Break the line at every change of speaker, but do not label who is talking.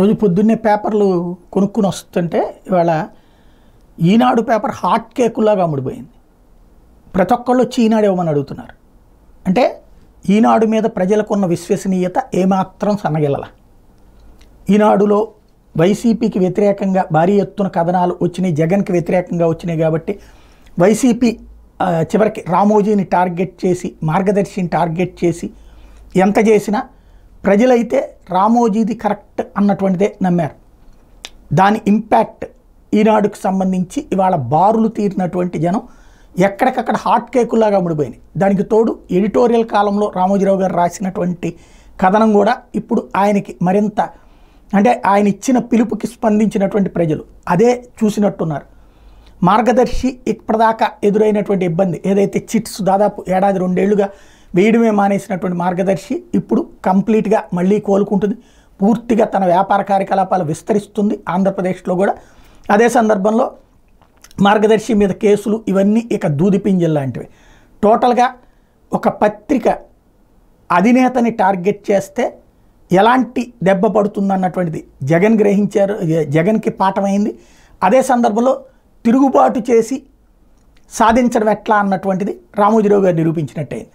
రోజు పొద్దున్నే పేపర్లు కొనుక్కుని వస్తుంటే ఇవాళ ఈనాడు పేపర్ హాట్ కేకులాగా అమ్ముడిపోయింది. ప్రతి ఒక్కళ్ళు వచ్చి ఈనాడు ఇవ్వమని అడుగుతున్నారు. అంటే ఈనాడు మీద ప్రజలకు ఉన్న విశ్వసనీయత ఏమాత్రం సన్నగిల్లల. ఈనాడులో వైసీపీకి వ్యతిరేకంగా భారీ ఎత్తున కథనాలు వచ్చినాయి, జగన్కి వ్యతిరేకంగా వచ్చినాయి. కాబట్టి వైసీపీ చివరికి రామోజీని టార్గెట్ చేసి, మార్గదర్శిని టార్గెట్ చేసి ఎంత చేసినా ప్రజలైతే రామోజీది కరెక్ట్ అన్నటువంటిదే నమ్మారు. దాని ఇంపాక్ట్ ఈనాడుకు సంబంధించి ఇవాళ బారులు తీరినటువంటి జనం ఎక్కడికక్కడ హాట్ కేకులాగా ముడిపోయినాయి. దానికి తోడు ఎడిటోరియల్ కాలంలో రామోజీరావు గారు రాసినటువంటి కథనం కూడా ఇప్పుడు ఆయనకి మరింత, అంటే ఆయన ఇచ్చిన పిలుపుకి స్పందించినటువంటి ప్రజలు అదే చూసినట్టున్నారు. మార్గదర్శి ఇప్పటిదాకా ఎదురైనటువంటి ఇబ్బంది ఏదైతే చిట్స్ దాదాపు ఏడాది 2 ఏళ్లుగా వేయడమే మానేసినటువంటి మార్గదర్శి ఇప్పుడు కంప్లీట్గా మళ్ళీ కోలుకుంటుంది. పూర్తిగా తన వ్యాపార కార్యకలాపాలు విస్తరిస్తుంది ఆంధ్రప్రదేశ్లో కూడా. అదే సందర్భంలో మార్గదర్శి మీద కేసులు ఇవన్నీ ఇక దూదిపింజల్ లాంటివి. టోటల్గా ఒక పత్రిక అధినేతని టార్గెట్ చేస్తే ఎలాంటి దెబ్బ పడుతుందన్నటువంటిది జగన్ గ్రహించారు, జగన్కి పాఠమైంది. అదే సందర్భంలో తిరుగుబాటు చేసి సాధించడం ఎట్లా అన్నటువంటిది రామోజీరావు గారు నిరూపించినట్టయింది.